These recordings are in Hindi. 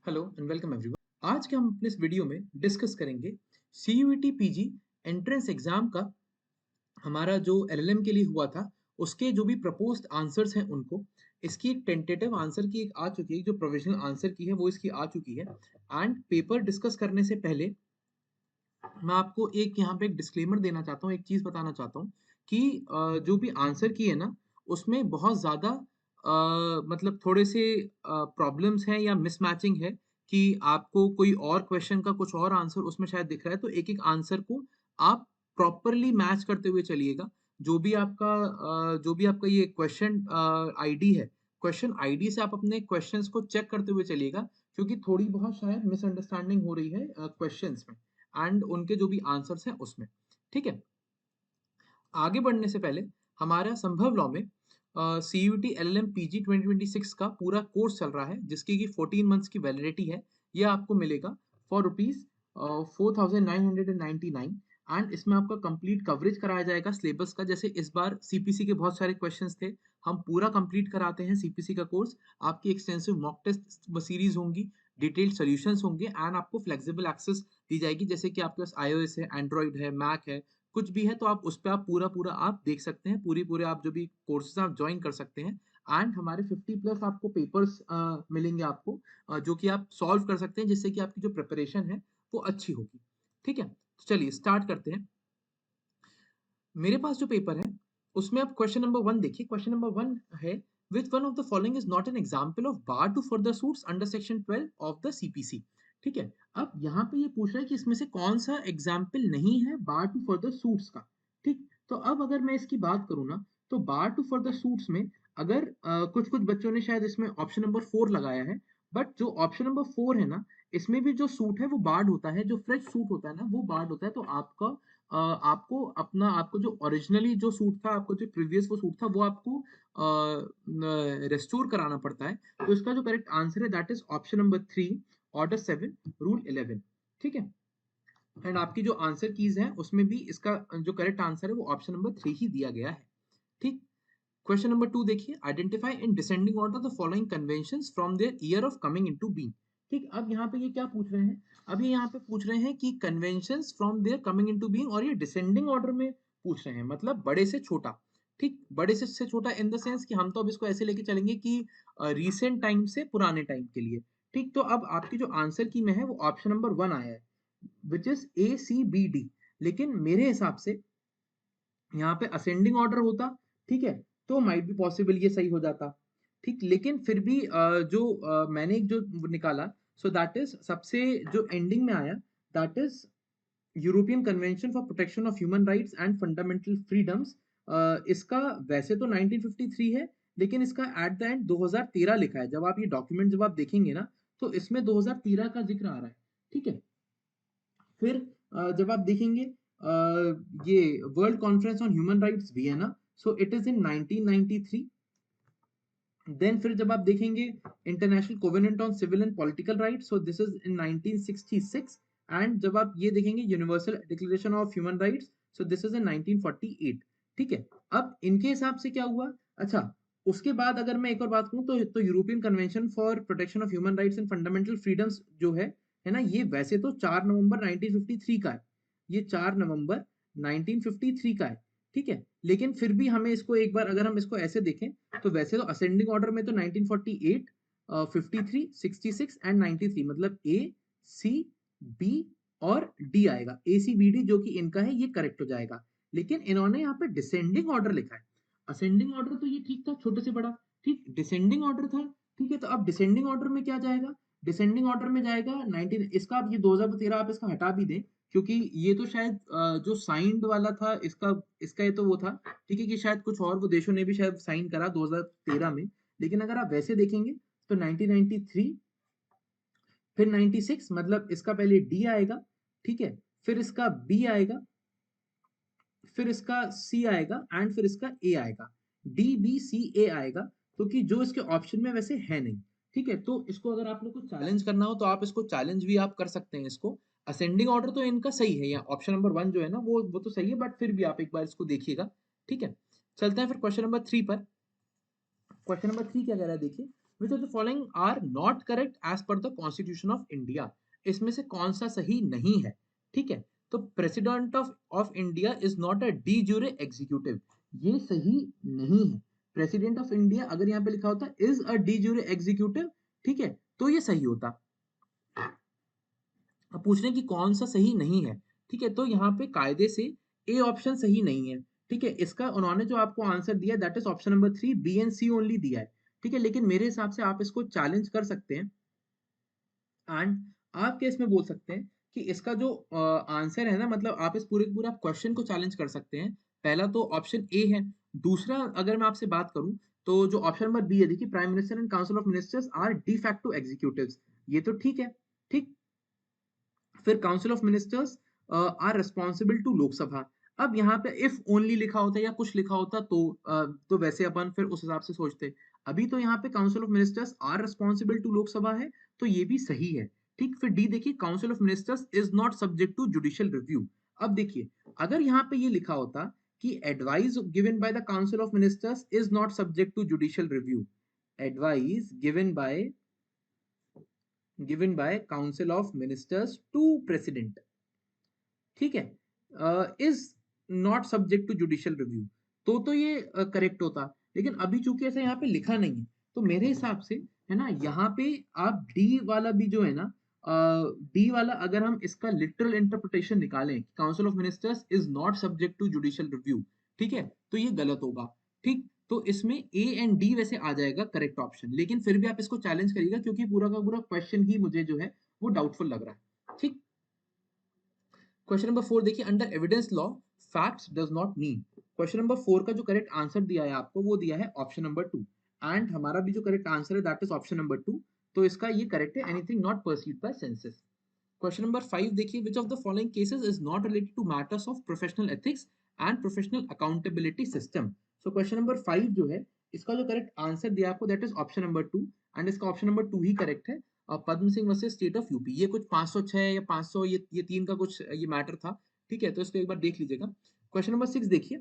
Hello and welcome everyone. आज के हम अपने इस वीडियो में डिस्कस करेंगे सीयूईटी पीजी एंट्रेंस एग्जाम का हमारा जो एलएलएम के लिए हुआ था उसके जो भी प्रपोज्ड आंसर्स हैं उनको। इसकी एक टेंटेटिव आंसर की एक आ चुकी है, जो प्रोविजनल आंसर की है वो इसकी आ चुकी है। एंड पेपर डिस्कस करने से पहले मैं आपको एक यहाँ पे एक डिस्क्लेमर देना चाहता हूँ, एक चीज बताना चाहता हूँ कि जो भी आंसर की है ना उसमें बहुत ज्यादा मतलब थोड़े से प्रॉब्लम्स हैं या मिसमैचिंग है कि आपको कोई और क्वेश्चन का कुछ और आंसर उसमें शायद दिख रहा है, तो एक एक आंसर को आप प्रॉपरली मैच करते हुए चलिएगा। जो भी आपका ये क्वेश्चन आईडी है, क्वेश्चन आईडी से आप अपने क्वेश्चंस को चेक करते हुए चलिएगा, क्योंकि थोड़ी बहुत शायद मिसअंडरस्टैंडिंग हो रही है क्वेश्चंस में एंड उनके जो भी आंसर्स हैं उसमें। ठीक है, आगे बढ़ने से पहले हमारा संभव लॉ में सीयूटी एलएलएम पीजी 2026 का पूरा कोर्स चल रहा है, जिसकी की 14 मंथ्स की वैलिडिटी है। यह आपको मिलेगा फॉर रुपीज 4999। एंड इसमें आपका कंप्लीट कवरेज कराया जाएगा सिलेबस का। जैसे इस बार सीपीसी के बहुत सारे क्वेश्चंस थे, हम पूरा कंप्लीट कराते हैं सीपीसी का कोर्स। आपकी एक्सटेंसिव मॉक टेस्ट सीरीज होंगी, डिटेल्ड सॉल्यूशंस होंगे एंड आपको फ्लेक्सिबल एक्सेस दी जाएगी। जैसे कि आपके पास iOS है, एंड्रॉइड है, मैक है, कुछ भी है तो आप उस पर आप पूरा पूरा आप देख सकते हैं, पूरी पूरे आप जो भी कोर्सेज आप ज्वाइन कर सकते हैं। एंड हमारे 50+ आपको पेपर्स मिलेंगे आपको, जो कि आप सॉल्व कर सकते हैं, जिससे कि आपकी जो प्रिपरेशन है वो अच्छी होगी। ठीक है, तो चलिए स्टार्ट करते हैं। मेरे पास जो पेपर है उसमें आप क्वेश्चन नंबर 1 देखिए। क्वेश्चन नंबर 1 है, which one of the following is not an example of bar to further suits under section 12 of the CPC. ठीक है, अब यहाँ पे ये पूछ रहा है कि इसमें से कौन सा एग्जाम्पल नहीं है बार टू फर्दर सूट्स का। ठीक, तो अब अगर मैं इसकी बात करूँ ना, तो बार टू फर्दर सूट्स में अगर कुछ कुछ बच्चों ने शायद इसमें ऑप्शन नंबर 4 लगाया है, बट जो ऑप्शन नंबर 4 है ना, इसमें भी जो सूट है वो बार्ड होता है, जो फ्रेश सूट होता है ना वो बार्ड होता है। तो आपका आपको जो ओरिजिनली जो सूट था, आपको जो प्रीवियस वो सूट था वो आपको रेस्टोर कराना पड़ता है। तो इसका जो करेक्ट आंसर है that is option number 3, order 7, rule 11। ठीक है, एंड आपकी जो आंसर कीज है उसमें भी इसका जो करेक्ट आंसर है वो ऑप्शन नंबर 3 ही दिया गया है। ठीक, क्वेश्चन नंबर 2 देखिए, identify in descending order the following conventions from their year of coming into being. ठीक, अब यहाँ पे ये क्या पूछ रहे हैं, अब ये यहाँ पे पूछ रहे हैं कि conventions from their coming into being, और ये डिसेंडिंग ऑर्डर में पूछ रहे हैं, मतलब बड़े से छोटा। ठीक, बड़े से छोटा इन द सेंस कि हम तो अब इसको ऐसे लेके चलेंगे कि रीसेंट टाइम से पुराने टाइम के लिए। ठीक, तो अब आपकी जो आंसर की में है वो ऑप्शन नंबर 1 आया है, विच इज ACBD। लेकिन मेरे हिसाब से यहाँ पे असेंडिंग ऑर्डर होता, ठीक है, तो माइट बी पॉसिबल ये सही हो जाता। ठीक, लेकिन फिर भी मैंने एक जो निकाला, सो दैट इज सबसे जो एंडिंग में आया, that is European convention for protection of human rights and fundamental freedoms. इसका वैसे तो 1953 है, लेकिन इसका एट द एंड 2013 लिखा है। जब आप ये डॉक्यूमेंट जब आप देखेंगे ना, तो इसमें 2013 का जिक्र आ रहा है। ठीक है, फिर जब आप देखेंगे ये world conference on human rights भी है ना, so it is in 1993। Then फिर जब आप देखेंगे international covenant on civil and political rights, so this is in 1966। And जब आप ये देखेंगे universal declaration of human rights, so this is in 1948। ठीक है, अब इनके हिसाब से क्या हुआ। अच्छा, उसके बाद अगर मैं एक और बात करूं तो European convention for protection of human rights and fundamental freedoms जो है ना, ये वैसे तो 4 नवंबर 1953 का है। ये 4 नवंबर 1953 का है। ठीक है, लेकिन फिर भी हमें इसको एक बार अगर हम इसको ऐसे देखें, तो वैसे तो असेंडिंग ऑर्डर में तो 1948, 53, 66 एंड 93, मतलब ACB और D आएगा। ACBD जो कि इनका है ये करेक्ट हो जाएगा, लेकिन इन्होंने यहाँ पे डिसेंडिंग ऑर्डर लिखा है। असेंडिंग ऑर्डर तो ये ठीक था, छोटे से बड़ा। ठीक, डिसेंडिंग ऑर्डर था। ठीक है, तो अब डिसेंडिंग ऑर्डर में क्या जाएगा, डिसेंडिंग ऑर्डर में जाएगा 19, इसका आप ये 2013 आप इसका हटा भी दें, क्योंकि ये तो शायद जो साइंड वाला था इसका इसका ये तो वो था। ठीक है, कि शायद कुछ और वो देशों ने भी शायद साइन करा 2013 में, लेकिन अगर आप वैसे देखेंगे तो 1993, फिर 96, मतलब इसका पहले डी आएगा। ठीक है, फिर इसका बी आएगा, फिर इसका सी आएगा एंड फिर इसका ए आएगा। DBCA आएगा, क्योंकि जो इसके ऑप्शन में वैसे है नहीं। ठीक है, तो इसको अगर आप लोग को चैलेंज करना हो तो आप इसको चैलेंज भी आप कर सकते हैं इसको। असेंडिंग ऑर्डर तो इनका सही है, या ऑप्शन नंबर 1 जो है ना वो तो सही है, बट फिर भी आप एक बार इसको देखिएगा। ठीक है, चलते हैं फिर क्वेश्चन नंबर 3 पर। क्वेश्चन नंबर 3 क्या कह रहा है देखिए, which of the following are not correct as per the constitution of India, इसमें से कौन सा सही नहीं है, ठीक है। तो president of India is not a de jure executive, ये सही नहीं है। प्रेसिडेंट ऑफ इंडिया अगर यहाँ पे लिखा होता is a de jure executive, ठीक है, तो ये सही होता। अब पूछ रहे हैं कि कौन सा सही नहीं है, ठीक है, तो यहाँ पे कायदे से ए ऑप्शन सही नहीं है, ठीक है। इसका उन्होंने जो आपको आंसर दिया that is option number 3, B and C only दिया है, ठीक है। लेकिन मेरे हिसाब से आप इसको चैलेंज कर सकते हैं एंड आप केस में बोल सकते हैं कि इसका जो आंसर है ना, मतलब आप इस पूरे पूरा क्वेश्चन को चैलेंज कर सकते हैं। पहला तो ऑप्शन ए है। दूसरा अगर मैं आपसे बात करूं तो जो ऑप्शन नंबर बी है, देखिए prime minister and council of ministers are de facto executives, ये तो ठीक है, ठीक। फिर council of ministers are responsible to Lok Sabha. अब यहाँ पे इफ ओनली लिखा होता या कुछ लिखा होता तो वैसे अपन फिर उस हिसाब से सोचते। अभी तो यहाँ पे council of ministers are responsible to Lok Sabha है, तो ये भी सही है, ठीक। फिर डी देखिए, council of ministers is not subject to judicial review. अब देखिए, अगर यहाँ पे ये लिखा होता कि advice given by the council of ministers is not subject to judicial review, advice given by council of ministers to president, ठीक है, is not subject to judicial review, तो ये करेक्ट होता। लेकिन अभी चूंकि ऐसा यहाँ पे लिखा नहीं है, तो मेरे हिसाब से है ना, यहाँ पे आप डी वाला भी जो है ना, डी वाला अगर हम इसका लिटरल इंटरप्रिटेशन निकालें, council of ministers is not subject to judicial review, ठीक है, तो ये गलत होगा, ठीक। तो इसमें ए एंड डी वैसे आ जाएगा करेक्ट ऑप्शन, लेकिन फिर भी आप इसको चैलेंज करिएगा क्योंकि पूरा का पूरा क्वेश्चन ही मुझे जो है वो डाउटफुल लग रहा है, ठीक। क्वेश्चन नंबर 4 देखिए, under evidence law facts does not mean. Question number 4 का जो करेक्ट आंसर दिया है आपको वो दिया है ऑप्शन नंबर 2, एंड हमारा भी जो करेक्ट आंसर है दैट इज ऑप्शन नंबर 2, तो इसका ये करेक्ट है, anything not perceived by senses. Question number 5 देखिए, which of the following cases is not related to matters of professional ethics and professional accountability system. So question number 5 जो है, इसका जो करेक्ट आंसर दिया आपको that is option number 2, and इसका ऑप्शन नंबर 2 ही करेक्ट है। Padma Singh versus state of UP, ये कुछ 506 या 500, ये तीन का कुछ ये मैटर था, ठीक है, तो इसको एक बार देख लीजिएगा। क्वेश्चन नंबर 6 देखिए,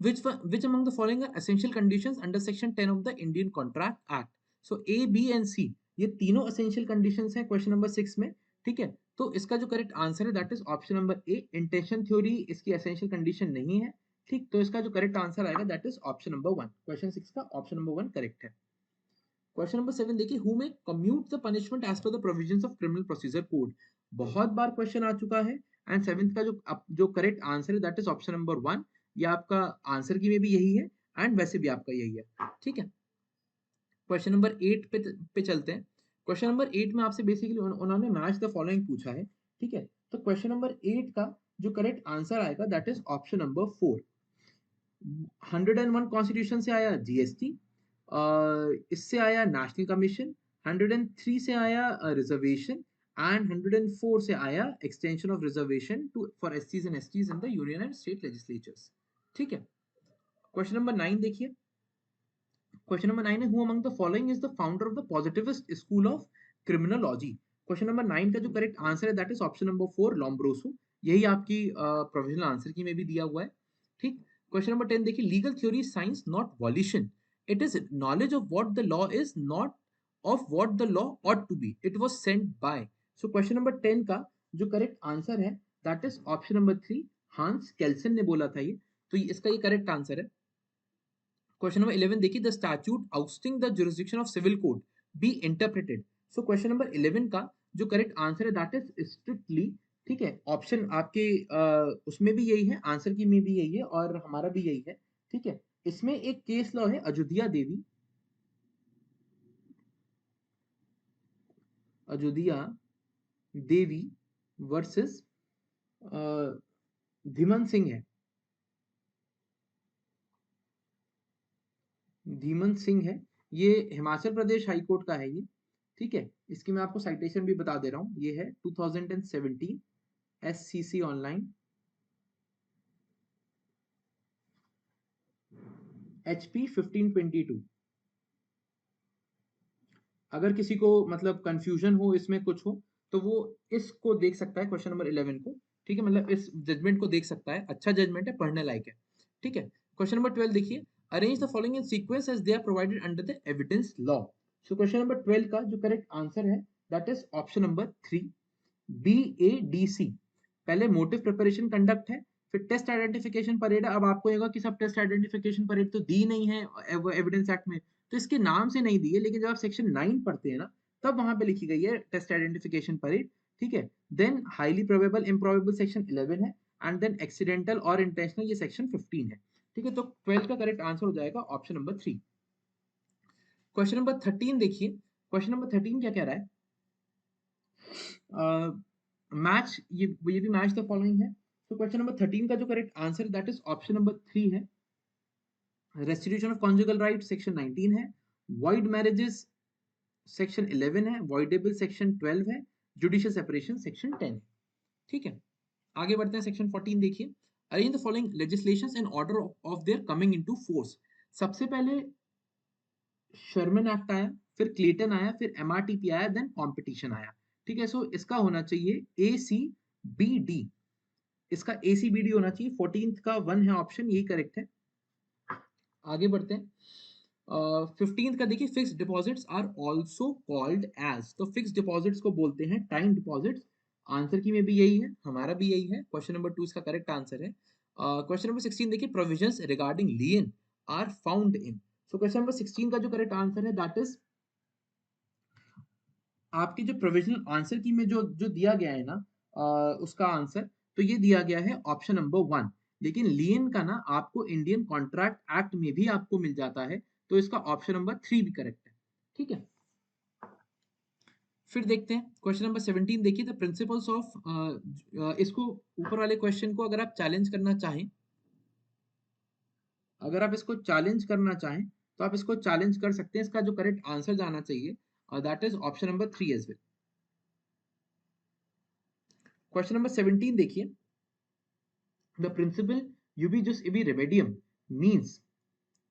which among the following are essential conditions under section 10 of the Indian Contract Act? So A, B and C ये तीनों essential conditions हैं क्वेश्चन नंबर 6 में, ठीक है। तो इसका जो करेक्ट आंसर है that is option number A, intention theory इसकी essential condition नहीं है, ठीक। तो इसका जो करेक्ट आंसर आएगा that is option number 1, question 6 का ऑप्शन नंबर 1 करेक्ट है। क्वेश्चन नंबर 7 देखिए, who may commute the punishment as per the provisions of criminal procedure code. बहुत बार क्वेश्चन आ चुका है, एंड सेवेंथ का जो करेक्ट आंसर है दैट इज ऑप्शन नंबर 1, ये आपका आंसर की में भी यही है एंड वैसे भी आपका यही है, ठीक है। क्वेश्चन नंबर 8 पे चलते हैं। क्वेश्चन नंबर 8 में आपसे बेसिकली उन्होंने मैच द फॉलोइंग पूछा है, ठीक है। तो क्वेश्चन नंबर 8 का जो करेक्ट आंसर आएगा that is option number 4। 101 constitution से आया जीएसटी, इससे आया नेशनल कमीशन, 103 से आया रिजर्वेशन, एंड 104 से आया extension of reservation to for एससीज and STs in the union and state legislatures, ठीक है। क्वेश्चन नंबर 9 देखिए, क्वेश्चन नंबर 9 है, who among the following is the founder of the positivist school of criminology. Question number 9 का जो करेक्ट आंसर है दैट इज ऑप्शन नंबर 4, लॉम्ब्रोसो, यही आपकी प्रोविजनल आंसर की में भी दिया हुआ है, ठीक। क्वेश्चन नंबर 10 देखिए, legal theory science not volition, it is knowledge of what the law is, not of what the law ought to be, it was sent by. So question number 10 का जो करेक्ट आंसर है that is option number 3, Hans Kelsen ने बोला था ये, तो इसका ये करेक्ट आंसर है। क्वेश्चन नंबर 11 देखिए, the statute ousting the jurisdiction of civil code be interpreted. So question number 11 का जो करेक्ट आंसर है दैट इज स्ट्रिक्टली, ठीक है। ऑप्शन आपके उसमें भी यही है, आंसर की में भी यही है और हमारा भी यही है, ठीक है। इसमें एक केस लॉ है अयोध्या देवी, अयोध्या देवी वर्सेस धीमन सिंह है, धीमन सिंह है, ये हिमाचल प्रदेश हाई कोर्ट का है ये, ठीक है। इसकी मैं आपको साइटेशन भी बता दे रहा हूँ, ये है 2017 SCC ऑनलाइन HP 1522। अगर किसी को मतलब कंफ्यूजन हो इसमें कुछ हो तो वो इसको देख सकता है क्वेश्चन नंबर 11 को, ठीक है, मतलब इस जजमेंट को देख सकता है, अच्छा जजमेंट है, पढ़ने लायक है, ठीक है। क्वेश्चन नंबर 12 देखिए, arrange the following in sequence as they are provided under the evidence law. So question number 12 का जो करेक्ट आंसर है that is option number 3 BADC। पहले मोटिव प्रिपरेशन कंडक्ट है, फिर टेस्ट आइडेंटिफिकेशन परेड है। अब आपको होगा कि सब टेस्ट आइडेंटिफिकेशन परेड तो दी नहीं है एविडेंस एक्ट में, तो इसके नाम से नहीं दी है, लेकिन जब आप सेक्शन 9 पढ़ते हैं ना तब वहां पे लिखी गई है टेस्ट आइडेंटिफिकेशन परेड। ठीक है, then highly probable improbable section 11 है, एंड देन एक्सीडेंटल और इंटेंशनल ये सेक्शन 15 है। ठीक है, तो 12 का करेक्ट आंसर हो जाएगा ऑप्शन नंबर 3। क्वेश्चन नंबर 13 देखिए, क्वेश्चन नंबर 13 क्या कह रहा है, मैच ये भी मैच द फॉलोइंग है। तो क्वेश्चन नंबर 13 का जो correct answer that is option number 3 है। Restitution of conjugal right section 19 है, वॉइड मैरिजेस सेक्शन 11 है, वॉइडेबल सेक्शन 12 है, जुडिशियल सेपरेशन सेक्शन 10 है। ठीक है, आगे बढ़ते हैं। सेक्शन 14 देखिए, arrange the following legislations in order of their coming into force. सबसे पहले शर्मन एक्ट आया, फिर क्लेटन आया, फिर MRTP आया, देन कंपटीशन आया। ठीक है, सो इसका होना चाहिए ACBD, इसका ACBD होना चाहिए। 14th का 1 है ऑप्शन, यही करेक्ट है। आगे बढ़ते हैं। 15th का देखिए, fixed deposits are also called as. तो फिक्स्ड डिपॉजिट्स को बोलते हैं टाइम डिपॉजिट्स। आंसर की में भी यही है, हमारा भी यही है। क्वेश्चन नंबर 2 इसका करेक्ट आंसर है। क्वेश्चन नंबर 16 देखिए, provisions regarding lien are found in. So question number 16 का जो करेक्ट आंसर है दैट इज आपकी जो प्रोविजनल आंसर की में जो जो दिया गया है ना, उसका आंसर तो ये दिया गया है ऑप्शन नंबर 1। लेकिन लियन का ना आपको इंडियन कॉन्ट्रैक्ट एक्ट में भी आपको मिल जाता है, तो इसका ऑप्शन नंबर 3 भी करेक्ट है। ठीक है, फिर देखते हैं क्वेश्चन नंबर 17 देखिए, द प्रिंसिपल्स ऑफ। इसको ऊपर वाले क्वेश्चन को अगर आप चैलेंज करना चाहें, अगर आप इसको चैलेंज करना चाहें तो आप इसको चैलेंज कर सकते हैं। इसका जो करेक्ट आंसर जाना चाहिए that is option number 3 as well. Question number 17 देखिए, द प्रिंसिपल यूबी जुस इबी रेमेडियम मीन्स।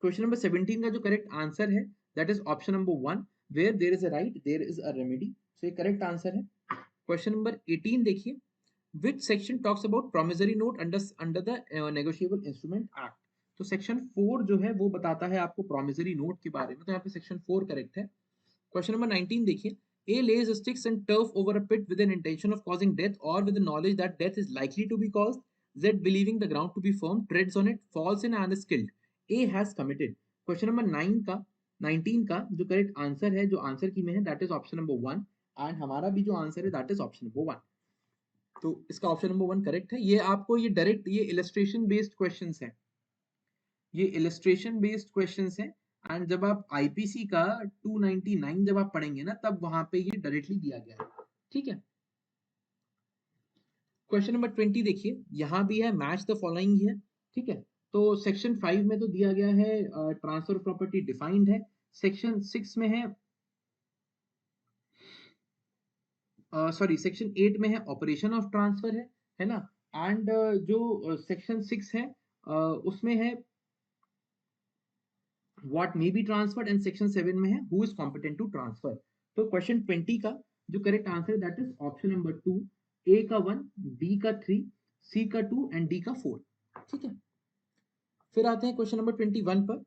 क्वेश्चन नंबर 17 का जो करेक्ट आंसर है that is option number 1, where there is a right there is a remedy. So ये करेक्ट आंसर है। क्वेश्चन नंबर 18 देखिए, which section talks about promissory note under the negotiable instrument act। तो सेक्शन 4 जो है वो बताता है आपको promissory note के बारे में, तो यहाँ पे सेक्शन 4 करेक्ट है। क्वेश्चन नंबर 19 देखिए, A lays sticks and turf over a pit with an intention of causing death or with the knowledge that death is likely to be caused, Z believing the ground to be firm treads on it, falls in and is killed, A has committed। Question number 19 का जो करेक्ट आंसर है, जो आंसर की में है that is option number 1, and हमारा भी जो आंसर है दैट इज ऑप्शन नंबर 1। तो इसका ऑप्शन नंबर 1 करेक्ट है। ये आपको ये डायरेक्ट ये इलस्ट्रेशन बेस्ड क्वेश्चंस हैं, ये इलस्ट्रेशन बेस्ड क्वेश्चंस हैं। एंड जब आप आईपीसी का 299 जब आप पढ़ेंगे ना तब वहां पे ये डायरेक्टली दिया गया है। ठीक है, क्वेश्चन नंबर 20 देखिए, यहां भी है मैच द फॉलोइंग है। ठीक है, तो सेक्शन 5 में तो दिया गया है ट्रांसफर प्रॉपर्टी डिफाइंड है, सेक्शन 6 में है सॉरी सेक्शन 8 में है ऑपरेशन ऑफ ट्रांसफर है ना। एंड जो सेक्शन 6 है उसमें है what may be transferred, and section 7 में है who is competent to transfer। तो क्वेश्चन 20 का जो करेक्ट आंसर है दैट इज ऑप्शन नंबर 2, ए का 1, बी का 3, सी का 2 एंड डी का 4। ठीक है, फिर आते हैं क्वेश्चन नंबर 21 पर।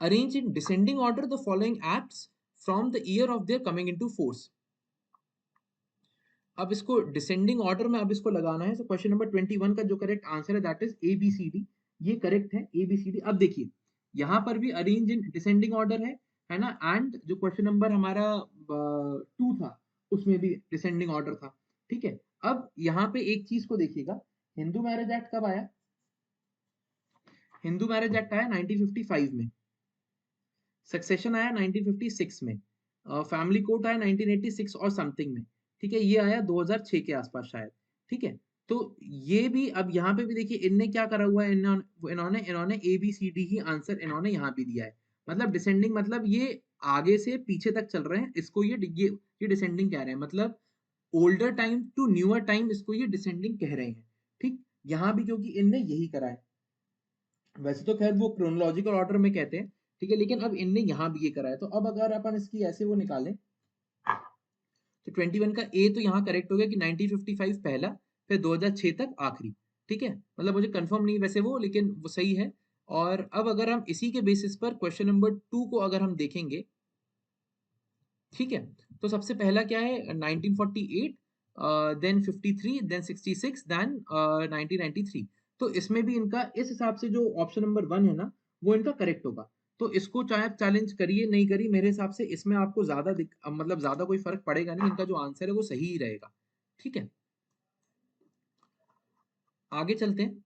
Arrange in descending order the following acts from the year of their coming into force. अब इसको डिसेंडिंग ऑर्डर में अब इसको लगाना है। तो क्वेश्चन नंबर 21 का जो करेक्ट आंसर है दैट इज ABCD, ये करेक्ट है ABCD। अब देखिए यहाँ पर भी अरेंज इन डिसेंडिंग ऑर्डर है ना, एंड जो क्वेश्चन नंबर हमारा 2 था उसमें भी डिसेंडिंग ऑर्डर था। ठीक है, अब यहाँ पे एक चीज को देखिएगा, हिंदू मैरिज एक्ट कब आया? हिंदू मैरिज एक्ट आया 1955 में, सक्सेशन आया 1956 में, फैमिली कोर्ट आया 1986 और समथिंग में। ठीक है, ये आया 2006 के आसपास शायद। ठीक है, तो ये भी अब यहाँ पे भी देखिए इनने क्या करा हुआ है, इन्होंने इन्होंने ABCD ही आंसर इन्होंने यहाँ भी दिया है। मतलब डिसेंडिंग मतलब ये आगे से पीछे तक चल रहे हैं, इसको ये डिसेंडिंग कह रहे हैं, मतलब older time to newer time इसको ये डिसेंडिंग कह रहे हैं। ठीक, यहाँ भी क्योंकि इनने यही करा है, वैसे तो खैर वो क्रोनोलॉजिकल ऑर्डर में कहते हैं। ठीक है, लेकिन अब इनने यहाँ भी ये करा है, तो अब अगर अपन इसकी ऐसे वो निकालें तो 21 का ए तो यहाँ करेक्ट हो गया कि 1955 पहला, फिर 2006 तक आखिरी। ठीक है, मतलब मुझे कंफर्म नहीं वैसे वो, लेकिन वो सही है। और अब अगर हम इसी के बेसिस पर क्वेश्चन नंबर 2 को अगर हम देखेंगे, ठीक है, तो सबसे पहला क्या है, 1948, देन 53, देन 66, देन 1993। तो इसमें भी इनका इस हिसाब से जो ऑप्शन नंबर 1 है ना, वो इनका करेक्ट होगा। तो इसको चाहे आप चैलेंज करिए नहीं करिए, मेरे हिसाब से इसमें आपको मतलब ज्यादा कोई फर्क पड़ेगा नहीं, इनका जो आंसर है वो सही ही रहेगा। ठीक है, आगे चलते हैं।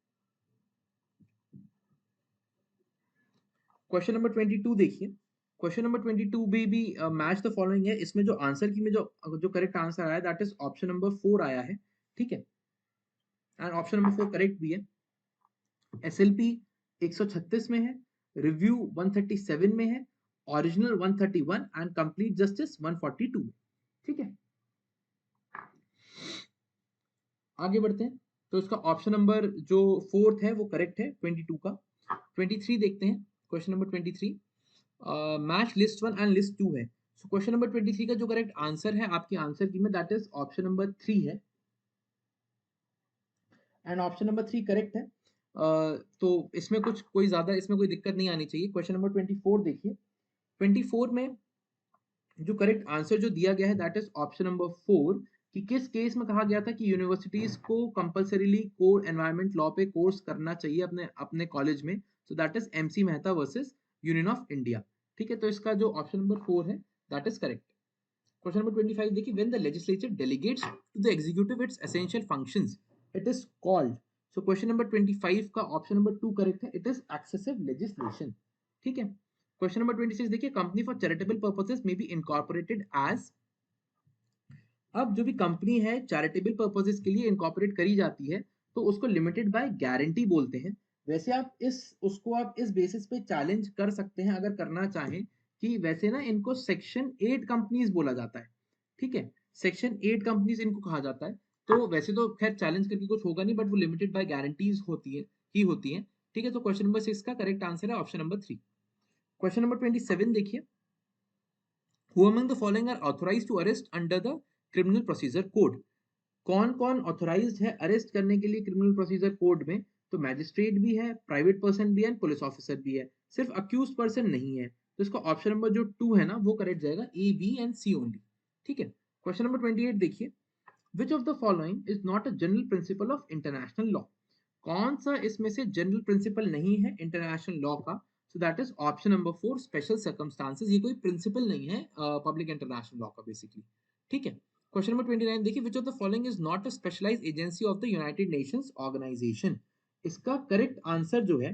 क्वेश्चन नंबर 22 देखिए। क्वेश्चन नंबर 22 भी मैच द फॉलोइंग है। इसमें जो आंसर की में जो करेक्ट आंसर आया दैट इज ऑप्शन नंबर 4 आया है। ठीक है, एंड ऑप्शन नंबर 4 करेक्ट भी है। एसएलपी 136 में है, रिव्यू 137 में है, ओरिजिनल 131 एंड कंप्लीट जस्टिस 142 में। ठीक है, आगे बढ़ते हैं। तो इसका ऑप्शन नंबर जो फोर्थ है वो करेक्ट है 22 का। 23 देखते हैं। Question number 23, match list 1 and list 2 है। सो क्वेश्चन नंबर 23 का जो करेक्ट आंसर है आपकी आंसर की में दैट इज ऑप्शन नंबर 3 है, एंड ऑप्शन नंबर 3 करेक्ट है। तो इसमें कुछ कोई ज्यादा इसमें कोई दिक्कत नहीं आनी चाहिए। क्वेश्चन नंबर 24 देखिए। 24 में जो करेक्ट आंसर जो दिया गया है दैट इज ऑप्शन नंबर 4, कि किस केस में कहा गया था कि यूनिवर्सिटीज को कंपलसरीली कोर एनवायरमेंट लॉ पे कोर्स करना चाहिए अपने अपने कॉलेज में। So that is MC Mehta versus union of India. ठीक है, तो इसका जो ऑप्शन नंबर 4 है that is correct. Question number 25 देखिए, when the legislature delegates to the executive its essential functions it is called. So question number 25 का ऑप्शन नंबर 2 करेक्ट है, इट इज एक्सेसिव लेजिस्लेशन। ठीक है, क्वेश्चन नंबर 26 देखिए, company for charitable purposes may be incorporated as. अब जो भी कंपनी है चैरिटेबल पर्पसेस के लिए इनकॉर्पोरेट करी जाती है तो उसको लिमिटेड बाय गारंटी बोलते हैं। वैसे आप इस उसको आप इस बेसिस पे चैलेंज कर सकते हैं अगर करना चाहें, कि वैसे ना इनको सेक्शन 8 कंपनीज बोला जाता है। ठीक है, सेक्शन 8 कंपनीज इनको कहा जाता है। तो वैसे तो खैर चैलेंज करके कुछ होगा नहीं, बट वो लिमिटेड बाय गारंटीज होती है। ठीक है, तो क्वेश्चन नंबर 6 का करेक्ट आंसर है ऑप्शन नंबर 3। क्वेश्चन नंबर 27 देखिए, Who among the following are authorized to arrest under the criminal procedure code? कौन कौन ऑथोराइज्ड है अरेस्ट करने के लिए क्रिमिनल प्रोसीजर कोड में? तो मैजिस्ट्रेट भी है, प्राइवेट पर्सन भी है, पुलिस ऑफिसर भी है, सिर्फ अक्यूज पर्सन नहीं है। तो इसका ऑप्शन नंबर जो 2 है ना वो करेक्ट जाएगा, A B and C only. ठीक है, क्वेश्चन नंबर 28 देखिए, which of the following is not a general principle of international law? कौन सा इसमें से जनरल प्रिंसिपल नहीं है इंटरनेशनल लॉ का? So that is option number 4, special circumstances. ये कोई प्रिंसिपल नहीं है पब्लिक इंटरनेशनल लॉ का बेसिकली। ठीक है, क्वेश्चन नंबर 29 देखिए, which of the following is not a specialized agency of the united nations organization? इसका करेक्ट आंसर जो है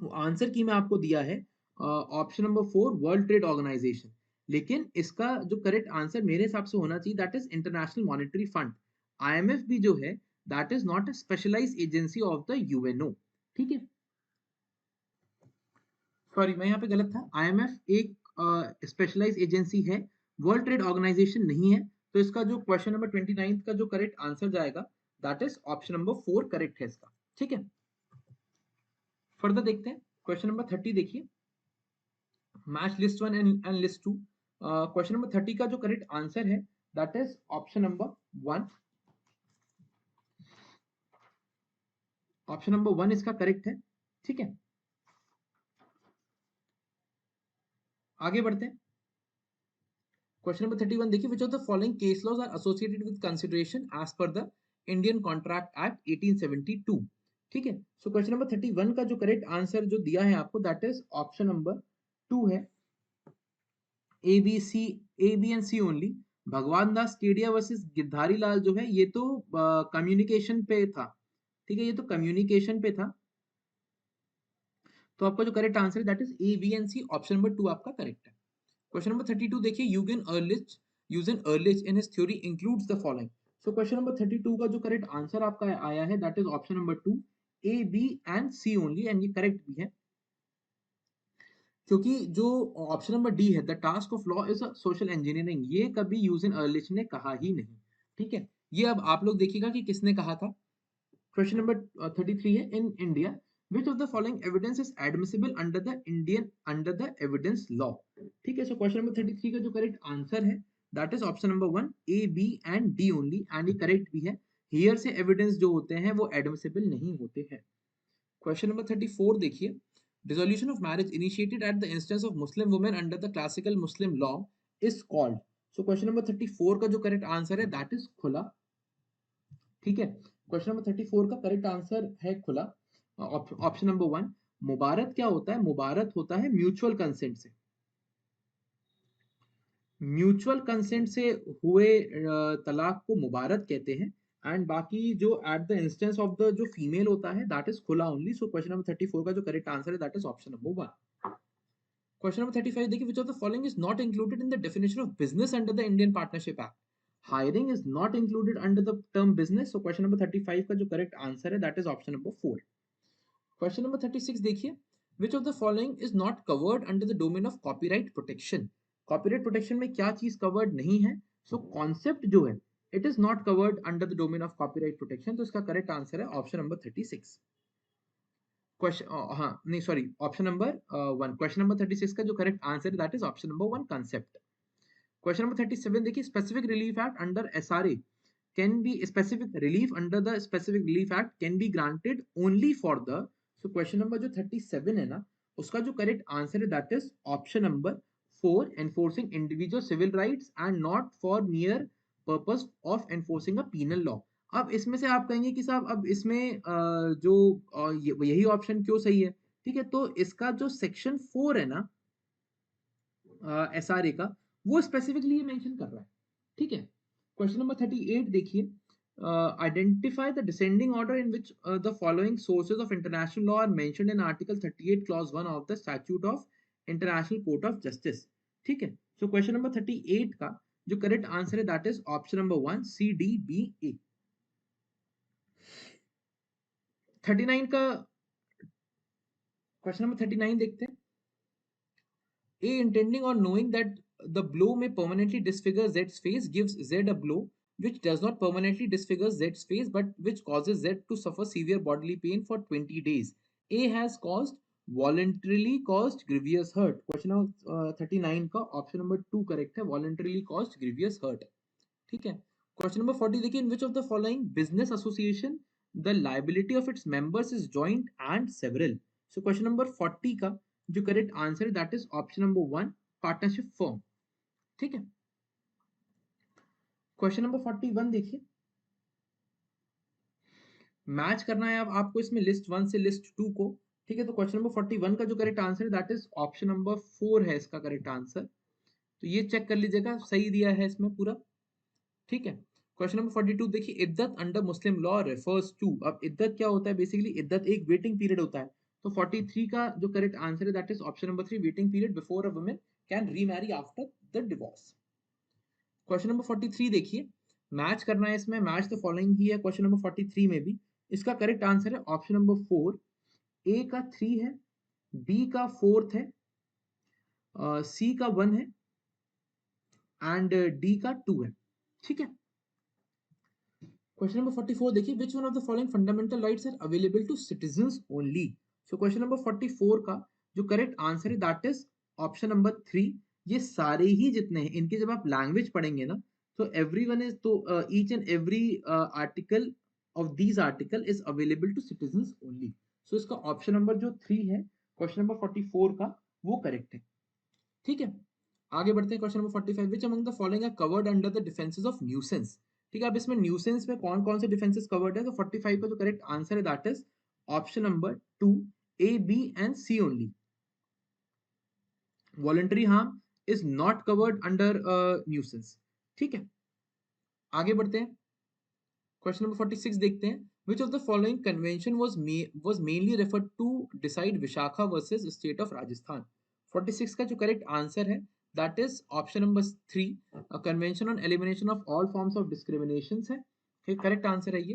वो आंसर की में आपको दिया है option number 4, world trade organization. लेकिन इसका जो करेक्ट आंसर मेरे हिसाब से होना चाहिए that is international monetary fund. IMF भी जो है that is not a specialized agency of the UNO. ठीक है, सॉरी मैं यहाँ पे गलत था, आईएमएफ एक स्पेशलाइज्ड एजेंसी है, वर्ल्ड ट्रेड ऑर्गेनाइजेशन नहीं है। तो इसका जो क्वेश्चन नंबर 29 का जो करेक्ट आंसर जाएगा that is option number 4 correct है इसका। ठीक है, फर्दर देखते हैं। क्वेश्चन नंबर 30 देखिए, match list 1 and list 2। Question number 30 का जो करेक्ट आंसर है that is option number 1। Option number 1 इसका करेक्ट है। ठीक है, आगे बढ़ते हैं। क्वेश्चन नंबर 31 देखिए, which of the following case laws are associated with consideration as per the Indian contract act 1872? ठीक है, सो क्वेश्चन नंबर 31 का जो करेक्ट आंसर जो दिया है आपको दैट इज ऑप्शन नंबर 2 है, A B C, A B and C only. Bhagwan Das Kedia versus Girdhari Lal जो है ये तो कम्युनिकेशन पे था। ठीक है, ये तो कम्युनिकेशन पे था। तो आपका जो करेक्ट आंसर है that is A B and C, option number 2 आपका करेक्ट है। क्वेश्चन नंबर 32 देखिए, Eugen Ehrlich in his theory includes the following. So question number 32 का जो करेक्ट आंसर आपका आया है that is option number 2, A B and C only, and ये करेक्ट भी है। क्योंकि जो ऑप्शन नंबर डी है, the task of law is social engineering, ये कभी यूजिन अर्लिच ने कहा ही नहीं। ठीक है, ये अब आप लोग देखिएगा कि किसने कहा था। क्वेश्चन नंबर 33 है, in India which of the following evidence is admissible under the evidence law? ठीक है, सो क्वेश्चन नंबर 33 का जो करेक्ट आंसर है that is option number 1, A B and D only, and ये करेक्ट भी है। हियर से एविडेंस जो होते हैं वो एडमिसिबल नहीं होते हैं। क्वेश्चन नंबर 34 देखिए, dissolution of marriage initiated at the instance of Muslim women under the classical Muslim law is called. So question number 34 का जो करेक्ट आंसर है दैट इज खुला। ठीक है, क्वेश्चन नंबर 34 का करेक्ट आंसर है खुला। Option number 1। मुबारत क्या होता है? मुबारत होता है म्यूचुअल कंसेंट से, म्यूचुअल कंसेंट से हुए तलाक को मुबारत कहते हैं। एंड बाकी जो at the instance of the जो फीमेल होता है दैट इज खुला ओनली। सो क्वेश्चन नंबर 34 का जो करेक्ट आंसर है that is option number 1। Question number 35 देखिए, which of the following is not included in the definition of business under the Indian partnership act? Hiring is not included under the term business. So question number 35 का जो करेक्ट आंसर है that is option number 4। Question number 36 देखिए, which of the following is not covered under the domain of copyright protection? Copyright protection में क्या चीज कवर्ड नहीं है? सो कॉन्सेप्ट जो है it is not covered under the domain of copyright protection. तो इसका करेक्ट आंसर है ऑप्शन नंबर 36। क्वेश्चन हाँ नहीं sorry, option number 1। Question number 36 का जो करेक्ट आंसर है that is option number 1 concept. Question number 37 देखिए, specific relief act under SRA can be specific relief under the specific relief act can be granted only for the। so question number जो 37 है ना, उसका जो करेक्ट आंसर है that is option number 4, enforcing individual civil rights and not for mere purpose of enforcing a penal law। अब इसमें से आप कहेंगे कि साहब अब इसमें जो यही ऑप्शन क्यों सही है? ठीक है, तो इसका जो सेक्शन 4 है ना एसआरए का, वो स्पेसिफिकली ये मेंशन कर रहा है। ठीक है, क्वेश्चन नंबर 38 देखिए, identify the descending order in which the following sources of international law are mentioned in article 38 clause 1 of the statute of international court of justice. ठीक है, सो क्वेश्चन नंबर 38 का जो करेक्ट आंसर है that is option number 1 C D B A. 39 का क्वेश्चन नंबर 39 देखते हैं, A intending or knowing that the blow may permanently disfigure Z's face gives Z a blow which does not permanently disfigure Z's face but which causes Z to suffer severe bodily pain for 20 days. A has caused voluntarily caused grievous hurt। Question number 39 का ऑप्शन नंबर 2 करेक्ट है, voluntarily caused grievous hurt। ठीक है, क्वेश्चन नंबर 40 देखिए, in which of the following business association the liability of its members is joint and several. So question number 40 का जो करेक्ट आंसर है that is option number 1 partnership firm. ठीक है, क्वेश्चन नंबर 41 देखिए, मैच करना है अब आपको इसमें लिस्ट 1 से लिस्ट 2 को। ठीक है, तो क्वेश्चन नंबर 41 का जो करेक्ट आंसर है दैट इज ऑप्शन नंबर 4 है इसका करेक्ट आंसर। तो ये चेक कर लीजिएगा सही दिया है इसमें पूरा। ठीक है, क्वेश्चन नंबर 42 देखिए, iddat under Muslim law refers to. अब इद्दत क्या होता है? बेसिकली इद्दत एक वेटिंग पीरियड होता है। तो 43 का जो करेक्ट आंसर है that is option number 3, waiting period before a woman can remarry after the divorce. Question number 43 देखिए, मैच करना है इसमें, मैच द फॉलोइंग ही है क्वेश्चन नंबर 43 में भी। इसका करेक्ट आंसर है ऑप्शन नंबर 4, ए का 3 है, बी का 4 है, सी का 1 है एंड डी का 2 है। ठीक है, क्वेश्चन नंबर 44 देखिए, which one of the following fundamental rights are available to citizens only? So question number 44 का जो करेक्ट आंसर है दैट इज ऑप्शन नंबर 3। ये सारे ही जितने हैं इनके जब आप लैंग्वेज पढ़ेंगे ना, तो एवरीवन इज तो each and every article of these article is available to citizens only. So इसका ऑप्शन नंबर जो 3 है क्वेश्चन नंबर 44 का वो करेक्ट है। ठीक है, आगे बढ़ते हैं question number 45, which among the following are covered under the defences of nuisance. ठीक है, अब इसमें न्यूसेंस में कौन कौन से डिफेंसेस कवर्ड है? तो 45 का जो करेक्ट आंसर है that is option number 2 A B and C only. Voluntary harm is not covered under nuisance. ठीक है, आगे बढ़ते हैं क्वेश्चन नंबर 46 देखते हैं, which of the following convention was mainly referred to decide Vishakha versus state of Rajasthan। 46 का जो करेक्ट आंसर है that is option number 3, a convention on elimination of all forms of discriminations है। करेक्ट आंसर है ये।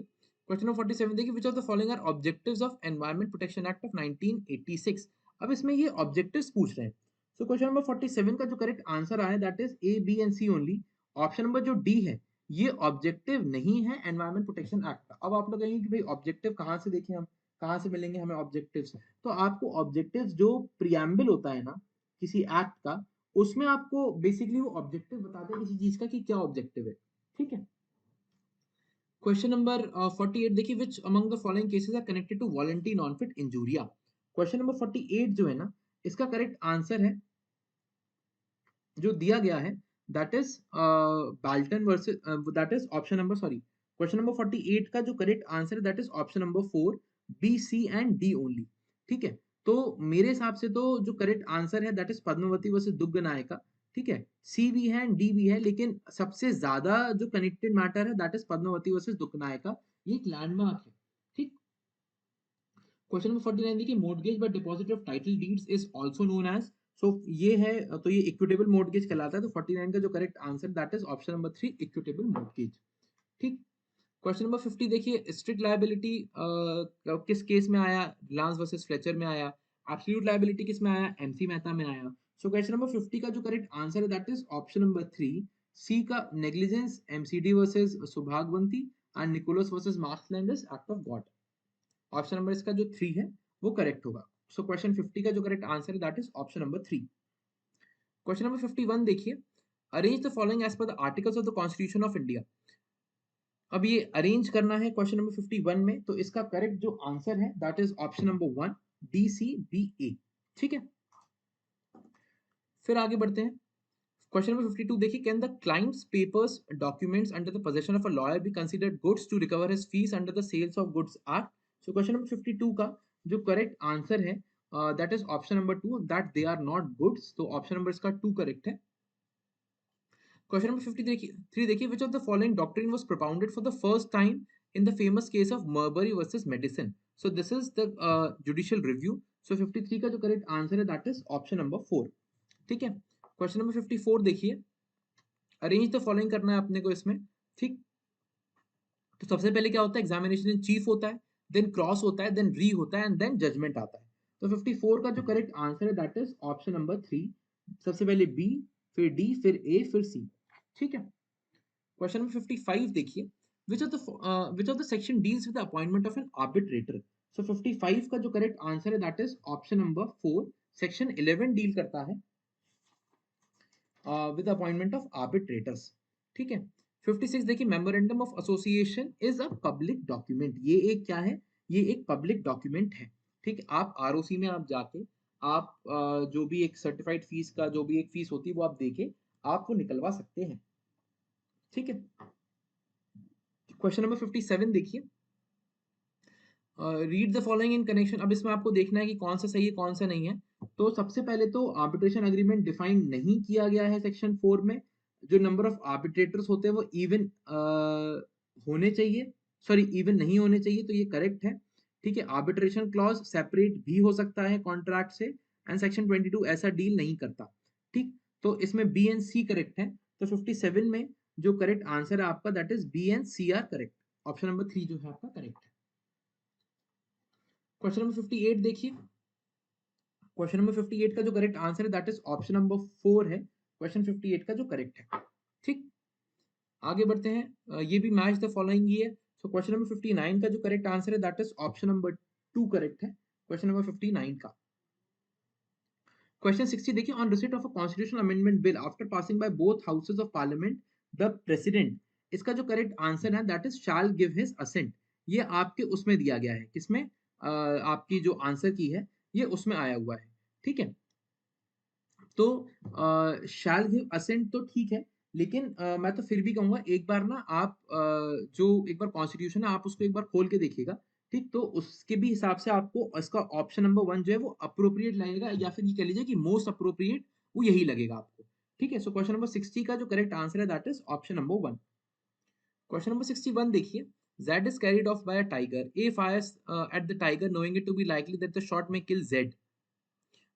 क्वेश्चन नंबर 47 देखिए, which of the following are objectives of Environment Protection Act of 1986। अब इसमें ये ऑब्जेक्टिव्स पूछ रहे हैं। सो क्वेश्चन नंबर 47 का जो करेक्ट आंसर आया that is A B and C only. Option number जो डी है ये ऑब्जेक्टिव नहीं है एनवायरमेंट प्रोटेक्शन एक्ट का। अब आप लोग कहेंगे कि भाई ऑब्जेक्टिव कहाँ से देखें, हम कहाँ से मिलेंगे हमें ऑब्जेक्टिव्स? तो आपको ऑब्जेक्टिव्स जो प्रियम्बल होता है ना किसी एक्ट का, उसमें आपको बेसिकली वो ऑब्जेक्टिव बताते हैं किसी चीज का कि क्या ऑब्जेक्टिव है। ठीक है, क्वेश्चन नंबर 48 देखिए, which among the following cases are connected to voluntary non fit injuria. Question number 48 जो है ना, इसका करेक्ट आंसर है जो दिया गया है, that is Balton versus, that is option number, sorry, question number 48 का जो करेक्ट आंसर है that is option number 4, B, C and D only. ठीक है, तो मेरे हिसाब से तो जो करेक्ट आंसर है that is Padmavati versus Dugga Naika. ठीक है, सी भी है एंड डी भी है, लेकिन सबसे ज्यादा जो कनेक्टेड मैटर है that is Padmavati versus Dugga Naika. ये एक लैंडमार्क है। ठीक, क्वेश्चन नंबर 49 देखिए, mortgage by deposit of title deeds is also known as, so ये है, तो ये इक्विटेबल मोर्टगेज कहलाता है। तो 49 का जो correct answer that is option number 3, equitable mortgage. ठीक, क्वेश्चन नंबर 50 देखिए, स्ट्रिक्ट लायबिलिटी किस केस में आया, रिलायंस वर्सेस फ्लेचर में आया। एब्सोल्यूट लायबिलिटी किस में आया, एमसी मेहता में आया। सो क्वेश्चन नंबर 50 का जो करेक्ट आंसर है that is option number 3, C का negligence, MCD versus Subhagwanti and Nicholas versus Marks Landers act of God. Option number इसका जो 3 है वो करेक्ट होगा। सो क्वेश्चन 50 का जो करेक्ट आंसर है that is option number 3। Question number 51 देखिए, arrange the following as per the articles of the constitution of India. अब ये अरेंज करना है क्वेश्चन नंबर 51 में, तो इसका करेक्ट जो आंसर है that is option number 1, D, C, B, A. ठीक है, फिर आगे बढ़ते हैं। क्वेश्चन नंबर 52 देखिए, can the clients papers documents under the possession of a lawyer be considered goods to recover his fees under the sales of goods act. So question number 52 का जो करेक्ट आंसर है that is option number 2, that they are not goods. तो ऑप्शन नंबर इसका 2 करेक्ट है। क्वेश्चन नंबर 53 देखिए, which of the following doctrine was propounded for the first time in the famous case of Marbury versus Madison? So this is the judicial review. So 53 का जो करेक्ट आंसर है दैट इज ऑप्शन नंबर 4। ठीक है, क्वेश्चन नंबर 54 देखिए, अरेंज द फॉलोइंग करना है अपने को इसमें। ठीक, तो सबसे पहले क्या होता है, एग्जामिनेशन इन चीफ होता है, देन क्रॉस होता है, देन री होता है एंड देन जजमेंट आता है। तो 54 का जो करेक्ट आंसर है दैट इज ऑप्शन नंबर 3, सबसे पहले बी, फिर डी, फिर ए, फिर सी। ठीक है, क्वेश्चन नंबर 55 देखिए, which of the section deals with the appointment of an arbitrator। so 55 का जो करेक्ट आंसर है that is option number 4, section 11 deal करता है with the appointment of arbitrators। ठीक है, 56 देखिए, memorandum of association is a public document. ये एक क्या है, ये एक पब्लिक डॉक्यूमेंट है। ठीक है, आप आरओसी में आप जाके आप जो भी एक सर्टिफाइड फीस का जो भी एक फीस होती है वो आप देके आप वो निकलवा सकते हैं। ठीक है, क्वेश्चन नंबर 57 देखिए, read the following in connection. अब इसमें आपको देखना है कि कौन सा सही है कौन सा नहीं है। तो सबसे पहले तो आर्बिट्रेशन एग्रीमेंट डिफाइन नहीं किया गया है सेक्शन 4 में। जो नंबर ऑफ आर्बिट्रेटर्स होते हैं वो इवन होने चाहिए, सॉरी इवन नहीं होने चाहिए, तो ये करेक्ट है। ठीक है, आर्बिट्रेशन क्लॉज सेपरेट भी हो सकता है कॉन्ट्रैक्ट से, एंड सेक्शन 22 ऐसा डील नहीं करता। ठीक, तो इसमें बी एंड सी करेक्ट है। तो 57 में जो करेक्ट आंसर है आपका that is B and C are correct. Option number 3 जो है आपका करेक्ट है। क्वेश्चन नंबर 58 देखिए, क्वेश्चन नंबर 58 का जो करेक्ट आंसर है दैट इज ऑप्शन नंबर 4 है, क्वेश्चन 58 का जो करेक्ट है। ठीक, आगे बढ़ते हैं। ये भी मैच द फॉलोइंग ही है। सो क्वेश्चन नंबर 59 का जो करेक्ट आंसर है that is option number 2 correct है, क्वेश्चन नंबर 59 का। क्वेश्चन 60 देखिए, on receipt of a constitutional amendment bill after passing by both houses of parliament the president, इसका जो करेक्ट आंसर है that is shall give his assent. ये आपके उसमें दिया गया है, किसमें, आपकी जो आंसर की है ये उसमें आया हुआ है। ठीक है, तो शैल गिव असेंट तो ठीक है, लेकिन मैं तो फिर भी कहूंगा एक बार ना आप जो एक बार कॉन्स्टिट्यूशन है आप उसको एक बार खोल के देखिएगा। ठीक, तो उसके भी हिसाब से आपको इसका ऑप्शन नंबर 1 जो है वो अप्रोप्रिएट लगेगा, या फिर ये कह लीजिए कि मोस्ट अप्रोप्रिएट वो यही लगेगा आपको। ठीक है, सो क्वेश्चन नंबर 60 का जो करेक्ट आंसर है that is option number 1। Question number 61 देखिए, Z is carried off by a tiger. A fires at the tiger knowing it to be likely that the shot may kill Z,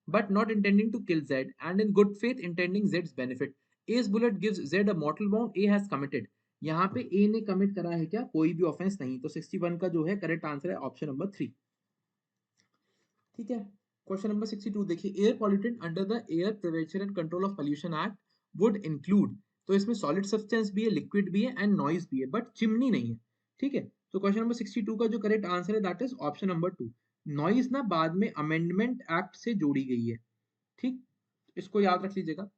but not intending to kill Z, and in good faith intending Z's benefit. A's bullet gives Z a mortal wound. A has committed. यहाँ पे A ने कमिट करा है क्या, कोई भी ऑफेंस नहीं। तो 61 का जो है करेक्ट आंसर है ऑप्शन नंबर 3। ठीक है, क्वेश्चन नंबर 62 देखिए, air pollutant under the air prevention and control of pollution act would include. तो इसमें सॉलिड सब्सटेंस भी है, लिक्विड भी है एंड नॉइज भी है, बट चिमनी नहीं है। ठीक है, तो क्वेश्चन नंबर 62 का जो करेक्ट आंसर है that is option number 2। Noise ना बाद में अमेंडमेंट एक्ट से जोड़ी गई है। ठीक, इसको याद रख लीजिएगा।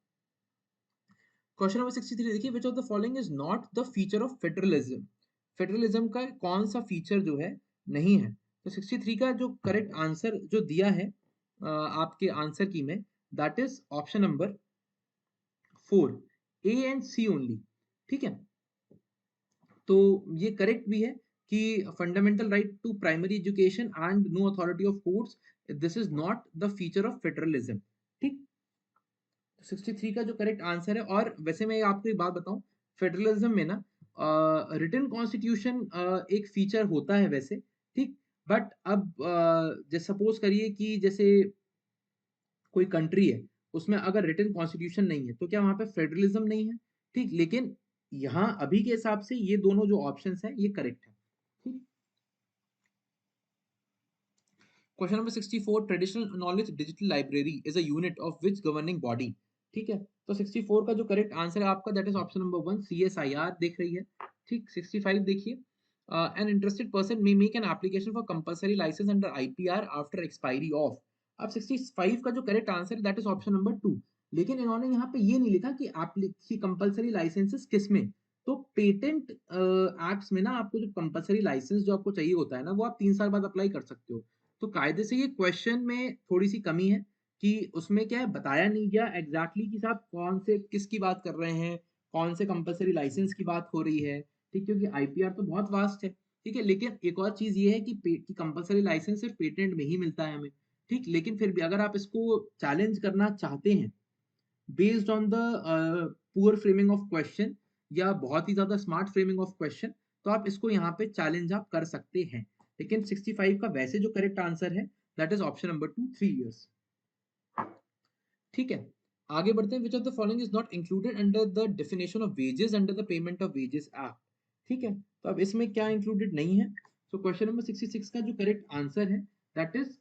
क्वेश्चन नंबर 63 देखिए, which of the following is not the feature of federalism. Federalism का कौन सा फीचर जो है नहीं है। तो 63 का जो करेक्ट आंसर जो दिया है आपके आंसर की में, that is option number 4, A and C only. ठीक है, तो ये करेक्ट भी है कि fundamental right to primary education and no authority of courts, this is not the feature of federalism. ठीक, 63 का जो करेक्ट आंसर है। और वैसे मैं आपको एक बात बताऊं, फेडरलिज्म में ना रिटन कॉन्स्टिट्यूशन एक फीचर होता है वैसे, ठीक, बट अब जैसे सपोज करिए कि जैसे कोई कंट्री है, उसमें अगर रिटन कॉन्स्टिट्यूशन नहीं है तो क्या वहां पे फेडरलिज्म नहीं है? ठीक, लेकिन यहाँ अभी के हिसाब से ये दोनों जो ऑप्शंस हैं ये करेक्ट है। ठीक, question number 64, traditional knowledge digital library is a unit of which governing body. ठीक है, तो 64 का जो करेक्ट आंसर है आपका, that is option number 1, CSIR दिख रही है। ठीक, 65 देखिए, an interested person may make an application for compulsory licence under IPR after expiry of. अब 65 का जो करेक्ट आंसर है दैट इज ऑप्शन नंबर 2, लेकिन इन्होंने यहाँ पे ये नहीं लिखा कि कंपलसरी लाइसेंसेस किस में। तो पेटेंट एक्ट्स में ना आपको जो कंपलसरी लाइसेंस जो आपको चाहिए होता है ना, वो आप 3 साल बाद अप्लाई कर सकते हो। तो कायदे से ये क्वेश्चन में थोड़ी सी कमी है कि उसमें क्या है, बताया नहीं गया एग्जैक्टली कि साहब कौन से किसकी बात कर रहे हैं, कौन से कंपलसरी लाइसेंस की बात हो रही है। ठीक, क्योंकि IPR तो बहुत वास्ट है। ठीक है, लेकिन एक और चीज ये है कि कंपलसरी लाइसेंस सिर्फ पेटेंट में ही मिलता है हमें। ठीक, लेकिन फिर भी अगर आप इसको चैलेंज करना चाहते हैं based on the poor framing of question या बहुत ही ज्यादा स्मार्ट फ्रेमिंग ऑफ क्वेश्चन, तो आप इसको यहाँ पे चैलेंज आप कर सकते हैं। लेकिन 65 का वैसे जो करेक्ट आंसर है that is option number 2, 3 years। ठीक है, आगे बढ़ते हैं। विच of the following is not included under the definition of wages under the payment of wages act. ठीक है, तो अब इसमें क्या इंक्लूडेड नहीं है? तो क्वेश्चन नंबर 66 का जो करेक्ट आंसर है दैट इज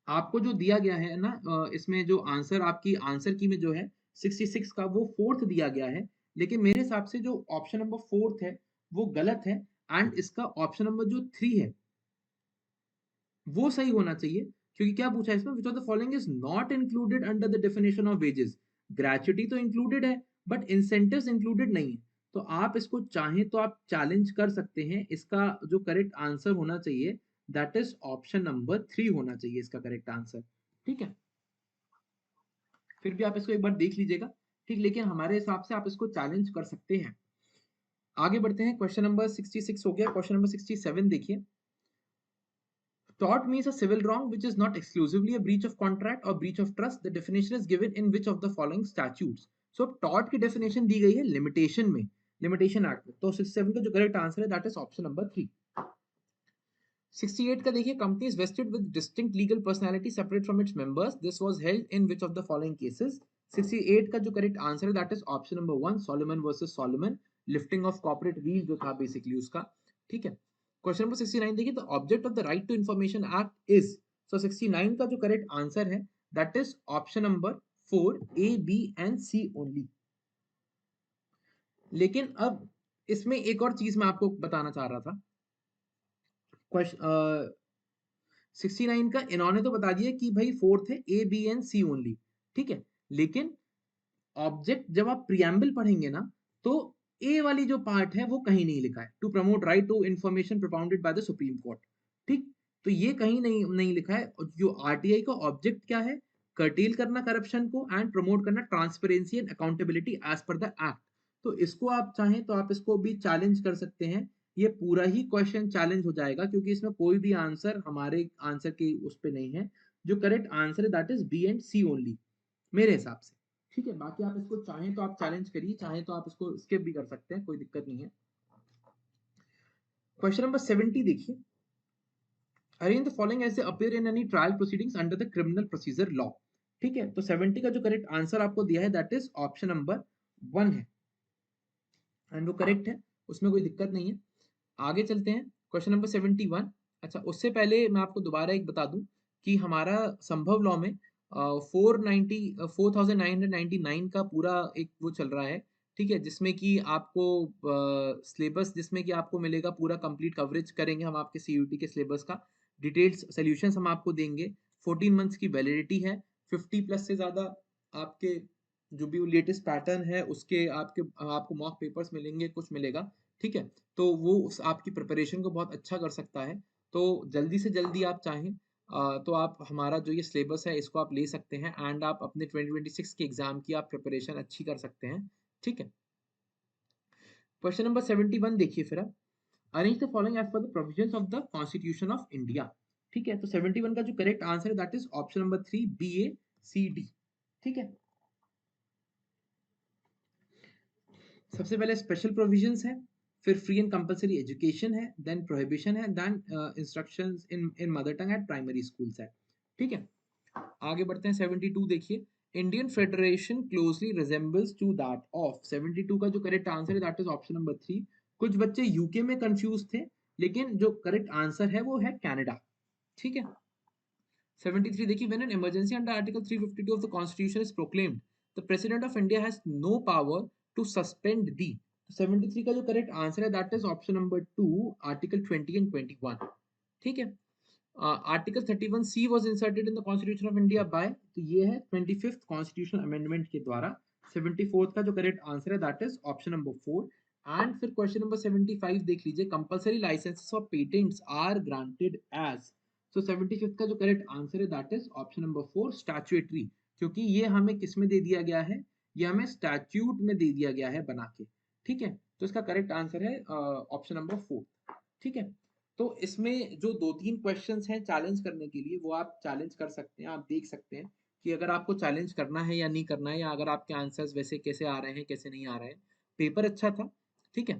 आपको जो दिया गया है ना, इसमें जो आंसर आपकी आंसर की में जो है 66 का, वो फोर्थ दिया गया है। लेकिन मेरे हिसाब से जो ऑप्शन नंबर फोर्थ है वो गलत है, एंड इसका ऑप्शन नंबर जो 3 है वो सही होना चाहिए। क्योंकि क्या पूछा है इसमें, विच of the following is not included under the definition of wages. Gratuity तो इंक्लूडेड है बट इंसेंटिव्स इंक्लूडेड नहीं है। तो आप इसको चाहें तो आप चैलेंज कर सकते हैं। इसका जो करेक्ट आंसर होना चाहिए दैट इज ऑप्शन नंबर 3 होना चाहिए इसका करेक्ट आंसर। ठीक है, फिर भी आप इसको एक बार देख लीजिएगा। ठीक, लेकिन हमारे हिसाब से आप इसको चैलेंज कर सकते हैं। आगे बढ़ते हैं, क्वेश्चन नंबर 66 हो गया। क्वेश्चन नंबर 67 देखिए, tort means a civil wrong which is not exclusively a breach of contract or breach of trust. The definition is given in which of the following statutes? So अब tort की definition दी गई है limitation में, limitation act में। तो 67 का जो correct answer है that is option number 3। 68 का देखिए, company is vested with distinct legal personality separate from its members. This was held in which of the following cases? 68 का जो correct answer है that is option number 1, Solomon versus Solomon, lifting of corporate wheel जो था basically उसका। ठीक है, क्वेश्चन नंबर 69 देखिए, the object of the right to information act is. So 69 का जो करेक्ट आंसर है that is option number 4, A, B and C only. लेकिन अब इसमें एक और चीज मैं आपको बताना चाह रहा था। क्वेश्चन 69 का इन्होंने तो बता दिया कि भाई फोर्थ है A, B and C only. ठीक है, लेकिन ऑब्जेक्ट जब आप प्रियम्बल पढ़ेंगे ना, तो ए वाली जो पार्ट है वो कहीं नहीं लिखा है, to promote right to information propounded by the supreme court. ठीक, तो ये कहीं नहीं लिखा है। जो आरटीआई का ऑब्जेक्ट क्या है, कर्टेल करना करप्शन को एंड प्रमोट करना transparency and accountability as per the act. तो इसको आप चाहें तो आप इसको भी चैलेंज कर सकते हैं। ये पूरा ही क्वेश्चन चैलेंज हो जाएगा क्योंकि इसमें कोई भी आंसर हमारे आंसर के उस पर नहीं है। जो करेक्ट आंसर है that is B and C only मेरे हिसाब से। ठीक है, बाकी आप इसको चाहें तो आप चैलेंज करिए, चाहें तो आप इसको स्किप भी कर सकते हैं, कोई दिक्कत नहीं है। क्वेश्चन नंबर 70 देखिए, arrange the following as they appear in any trial proceedings under the criminal procedure law. ठीक है, तो 70 का जो करेक्ट आंसर आपको दिया है दैट इज ऑप्शन नंबर 1 है, एंड वो करेक्ट है, उसमें कोई दिक्कत नहीं है। आगे चलते हैं, क्वेश्चन नंबर 71। अच्छा, उससे पहले मैं आपको दोबारा एक बता दूं कि हमारा संभव लॉ में 4999 का पूरा एक वो चल रहा है। ठीक है, जिसमें कि आपको सिलेबस जिसमें कि आपको मिलेगा पूरा कंप्लीट कवरेज करेंगे हम आपके CUT के सिलेबस का। डिटेल्स सॉल्यूशंस हम आपको देंगे। 14 मंथ्स की वैलिडिटी है। 50 प्लस से ज़्यादा आपके जो भी लेटेस्ट पैटर्न है उसके आपको मॉक पेपर्स मिलेंगे, कुछ मिलेगा। ठीक है, तो वो उस आपकी प्रिपरेशन को बहुत अच्छा कर सकता है। तो जल्दी से जल्दी आप चाहें तो आप हमारा जो ये सिलेबस है इसको आप ले सकते हैं एंड आप अपने 2026 के एग्जाम की आप प्रिपरेशन अच्छी कर सकते हैं। ठीक है, क्वेश्चन नंबर 71 देखिए फिर आप, arrange the following as per the provisions of the constitution of India. ठीक है, तो 71 का जो करेक्ट आंसर है that is option number 3 B A C D. ठीक है, सबसे पहले स्पेशल प्रोविजंस है, फिर फ्री एंड कंपलसरी एजुकेशन है, देन प्रोहिबिशन है, then instructions in mother tongue at primary schools है। ठीक है, आगे बढ़ते हैं 72 देखिए, Indian federation closely resembles to that of. 72 का जो करेक्ट आंसर है दैट इज ऑप्शन नंबर 3। कुछ बच्चे यूके में कंफ्यूज थे, लेकिन जो करेक्ट आंसर है वो है कनाडा। ठीक है, 73 देखिए, when an emergency under article 352 of the constitution is proclaimed, the president of india has no power to suspend the। 73 का जो करेक्ट आंसर है that is option number 2, article 20 and 21। ठीक है, article 31C was inserted in the Constitution of India by, तो ये है 25th कॉन्स्टिट्यूशनल अमेंडमेंट के द्वारा। 74th का जो करेक्ट आंसर है that is option number 4। And फिर क्वेश्चन नंबर 75 देख लीजिए, compulsory licences of patents are granted as. So 75th का जो करेक्ट आंसर है that is option number 4 statutory, क्योंकि ये हमें किस में दे दिया गया है, ये हमें स्टैट्यूट में दे दिया गया है बना के। ठीक है, तो इसका करेक्ट आंसर है ऑप्शन नंबर 4। ठीक है, तो इसमें जो दो तीन क्वेश्चंस हैं चैलेंज करने के लिए वो आप चैलेंज कर सकते हैं, आप देख सकते हैं कि अगर आपको चैलेंज करना है या नहीं करना है, या अगर आपके आंसर्स वैसे कैसे आ रहे हैं कैसे नहीं आ रहे हैं। पेपर अच्छा था। ठीक है,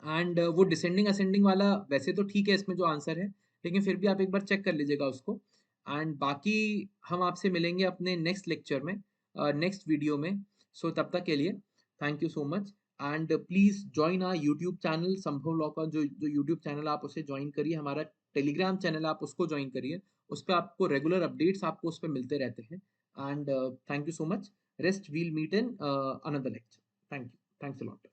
एंड वो डिसेंडिंग असेंडिंग वाला वैसे तो ठीक है इसमें जो आंसर है, लेकिन फिर भी आप एक बार चेक कर लीजिएगा उसको। एंड बाकी हम आपसे मिलेंगे अपने नेक्स्ट लेक्चर में, नेक्स्ट वीडियो में। सो तब तक के लिए thank you so much, and please join our YouTube channel Sambhav law का जो यूट्यूब चैनल आप उसे ज्वाइन करिए, हमारा टेलीग्राम चैनल आप उसको ज्वाइन करिए, उस पर आपको रेगुलर अपडेट्स आपको उस पर मिलते रहते हैं। And thank you so much, rest we'll meet in another lecture. Thank you, thanks a lot.